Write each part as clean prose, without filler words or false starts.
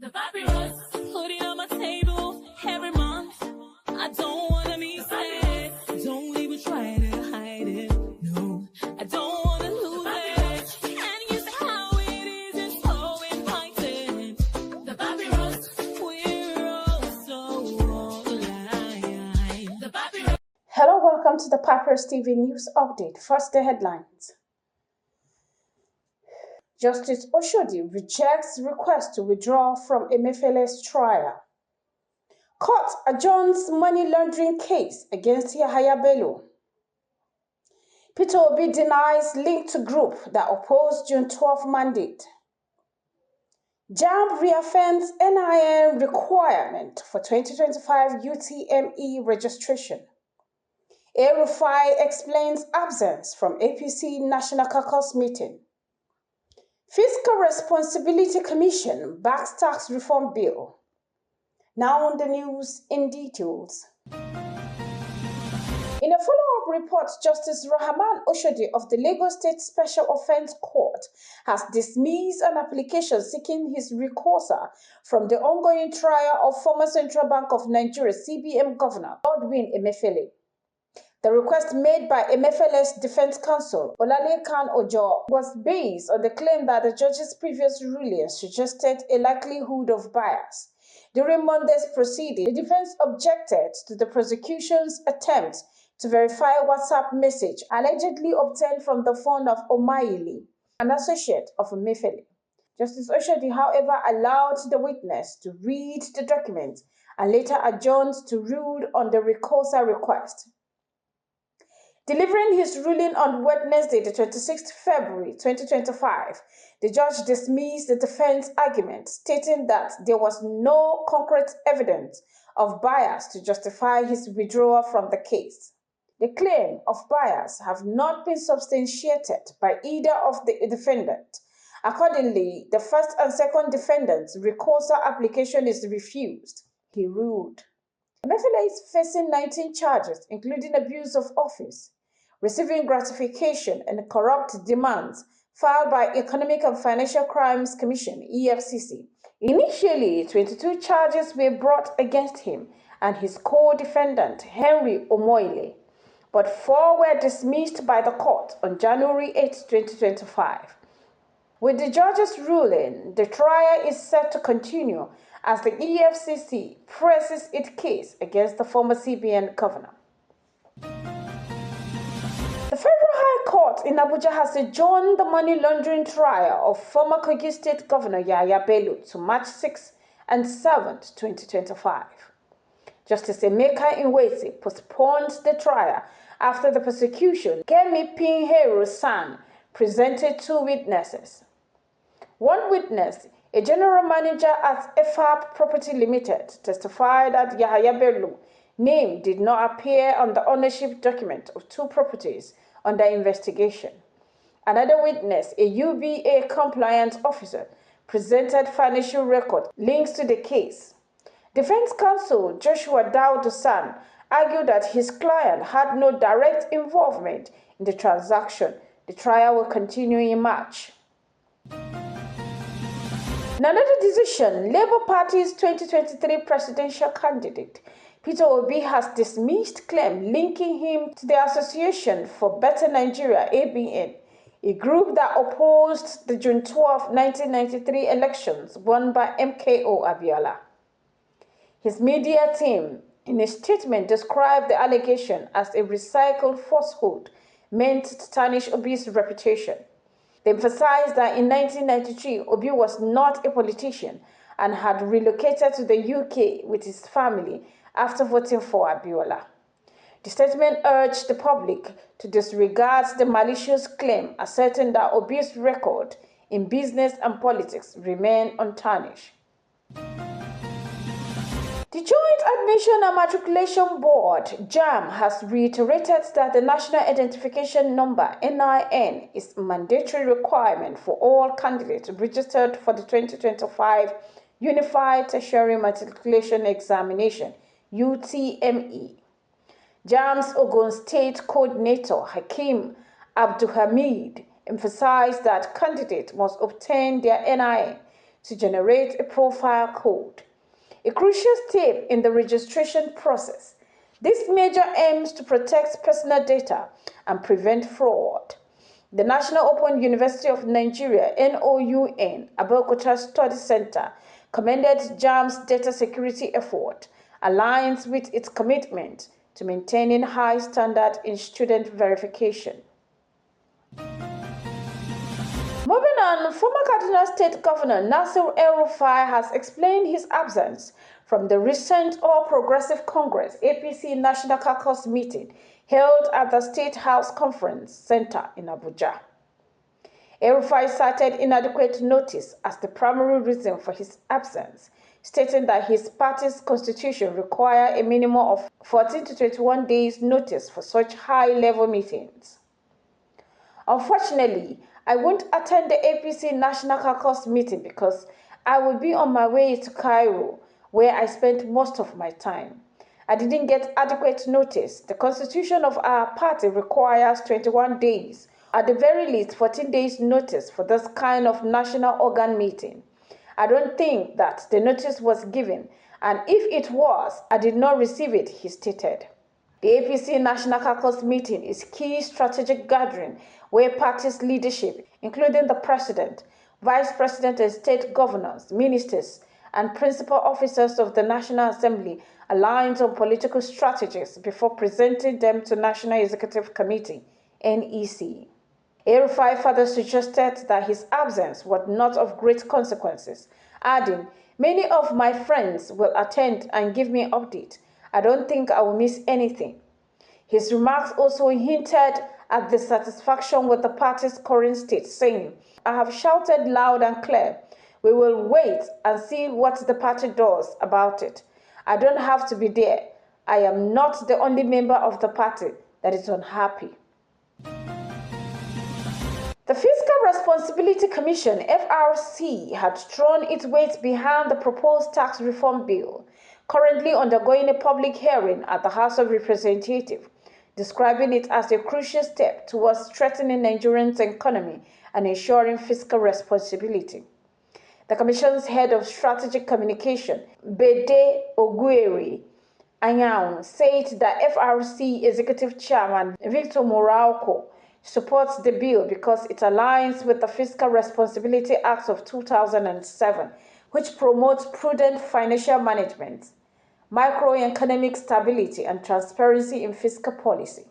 The papyrus, put it on my table every month. I don't wanna be sad. Don't even try to hide it. No, I don't wanna lose it. And you say how it is, it's so inviting. The papyrus, we're all so alive. The papyrus. Hello, welcome to the Papyrus TV News Update. First, the headlines. Justice Oshodi rejects request to withdraw from Emefiele'S trial. Court adjourns money laundering case against Yahaya Bello. Peter Obi denies link to group that opposed June 12 mandate. JAMB reaffirms NIN requirement for 2025 UTME registration. El-Rufai explains absence from APC National Caucus meeting. Fiscal Responsibility Commission backs tax reform bill. Now on the news in details. In a follow-up report, Justice Rahman Oshodi of the Lagos State Special Offense Court has dismissed an application seeking his recursal from the ongoing trial of former Central Bank of Nigeria CBN Governor Godwin Emefiele. The request made by Emefiele'S defense counsel, Olalekan Ojo, was based on the claim that the judge's previous ruling suggested a likelihood of bias. During Monday's proceeding, the defense objected to the prosecution's attempt to verify a WhatsApp message allegedly obtained from the phone of Omaili, an associate of Emefiele. Justice Oshodi, however, allowed the witness to read the document and later adjourned to rule on the recursal request. Delivering his ruling on Wednesday, the 26th February 2025, the judge dismissed the defense argument, stating that there was no concrete evidence of bias to justify his withdrawal from the case. The claim of bias have not been substantiated by either of the defendants. Accordingly, the first and second defendants' recursal application is refused, he ruled. Emefiele is facing 19 charges, including abuse of office, receiving gratification, and corrupt demands filed by Economic and Financial Crimes Commission (EFCC). Initially, 22 charges were brought against him and his co-defendant Henry Omoile, but 4 were dismissed by the court on January 8, 2025. With the judge's ruling, the trial is set to continue as the EFCC presses its case against the former CBN governor. The Federal High Court in Abuja has adjourned the money laundering trial of former Kogi State Governor Yahaya Bello to March 6 and 7, 2025. Justice Emeka Nweze postponed the trial after the prosecution, Kemi Pinheiro's son, presented 2 witnesses. One witness, a general manager at EFAP Property Limited, testified that Yahaya Bello's name did not appear on the ownership document of 2 properties under investigation. Another witness, a UBA compliance officer, presented financial record links to the case. Defense counsel Joshua Daudu-San argued that his client had no direct involvement in the transaction. The trial will continue in March. In another decision, Labour Party's 2023 presidential candidate, Peter Obi, has dismissed claim linking him to the Association for Better Nigeria, ABN, a group that opposed the June 12, 1993 elections won by MKO Abiola. His media team, in a statement, described the allegation as a recycled falsehood meant to tarnish Obi's reputation. They emphasized that in 1993, Obi was not a politician and had relocated to the UK with his family after voting for Abiola. The statement urged the public to disregard the malicious claim, asserting that Obi's record in business and politics remained untarnished. The Joint Admission and Matriculation Board, JAMB, has reiterated that the National Identification Number, NIN, is a mandatory requirement for all candidates registered for the 2025 Unified Tertiary Matriculation Examination, UTME. JAMB's Ogun State Coordinator, Hakeem Abdulhamid, emphasized that candidates must obtain their NIN to generate a profile code, a crucial step in the registration process. This measure aims to protect personal data and prevent fraud. The National Open University of Nigeria (NOUN) Abeokuta Study Center commended JAMB's data security effort, aligns with its commitment to maintaining high standards in student verification. Moving on, former Kaduna State Governor Nasir El-Rufai has explained his absence from the recent All Progressive Congress (APC) National Caucus meeting held at the State House Conference Center in Abuja. El-Rufai cited inadequate notice as the primary reason for his absence, stating that his party's constitution requires a minimum of 14 to 21 days notice for such high-level meetings. Unfortunately, I won't attend the APC National Caucus meeting because I will be on my way to Cairo, where I spent most of my time. I didn't get adequate notice. The constitution of our party requires 21 days, at the very least 14 days notice for this kind of national organ meeting. I don't think that the notice was given, and if it was, I did not receive it, he stated. The APC National Caucus meeting is a key strategic gathering where party's leadership, including the president, vice president and state governors, ministers, and principal officers of the National Assembly aligns on political strategies before presenting them to National Executive Committee, NEC. El-Rufai further suggested that his absence was not of great consequences, adding, "Many of my friends will attend and give me an update. I don't think I will miss anything." His remarks also hinted at dissatisfaction with the party's current state, saying, "I have shouted loud and clear. We will wait and see what the party does about it. I don't have to be there. I am not the only member of the party that is unhappy." The Fiscal Responsibility Commission (FRC) had thrown its weight behind the proposed tax reform bill, currently undergoing a public hearing at the House of Representatives, describing it as a crucial step towards strengthening Nigeria's economy and ensuring fiscal responsibility. The Commission's head of strategic communication, Bede Ogueri Anyanwu, said that FRC Executive Chairman Victor Morauko supports the bill because it aligns with the Fiscal Responsibility Act of 2007, which promotes prudent financial management, macroeconomic stability, and transparency in fiscal policy.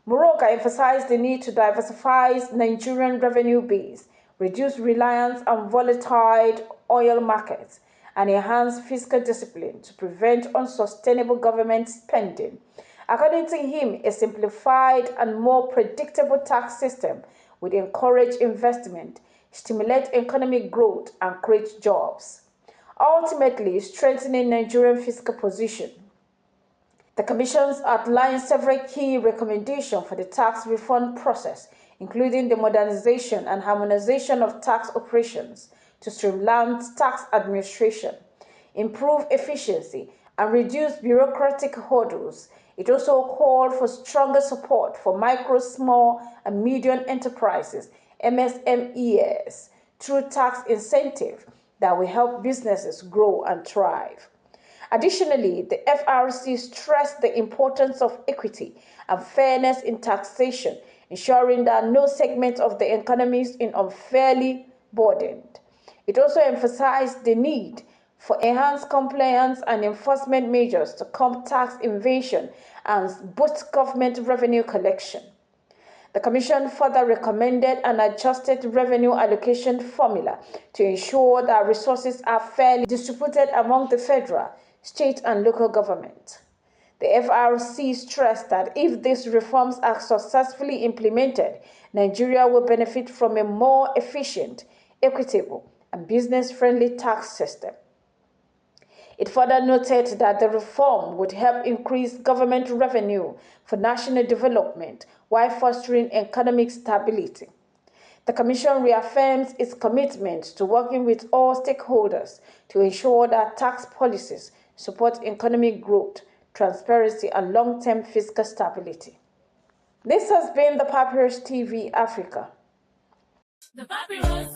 Morauko emphasized the need to diversify Nigerian revenue base, reduce reliance on volatile oil markets, and enhance fiscal discipline to prevent unsustainable government spending. According to him, a simplified and more predictable tax system would encourage investment, stimulate economic growth, and create jobs, ultimately strengthening Nigerian fiscal position. The Commission outlined several key recommendations for the tax reform process, including the modernization and harmonization of tax operations to streamline tax administration, improve efficiency, and reduce bureaucratic hurdles. It also called for stronger support for micro, small, and medium enterprises (MSMEs) through tax incentives that will help businesses grow and thrive. Additionally, the FRC stressed the importance of equity and fairness in taxation, ensuring that no segment of the economy is unfairly burdened. It also emphasized the need for enhanced compliance and enforcement measures to combat tax evasion and boost government revenue collection. The Commission further recommended an adjusted revenue allocation formula to ensure that resources are fairly distributed among the federal, state, and local government. The FRC stressed that if these reforms are successfully implemented, Nigeria will benefit from a more efficient, equitable, and business-friendly tax system. It further noted that the reform would help increase government revenue for national development while fostering economic stability. The Commission reaffirms its commitment to working with all stakeholders to ensure that tax policies support economic growth, transparency, and long-term fiscal stability. This has been the Papyrus TV Africa. The Papyrus.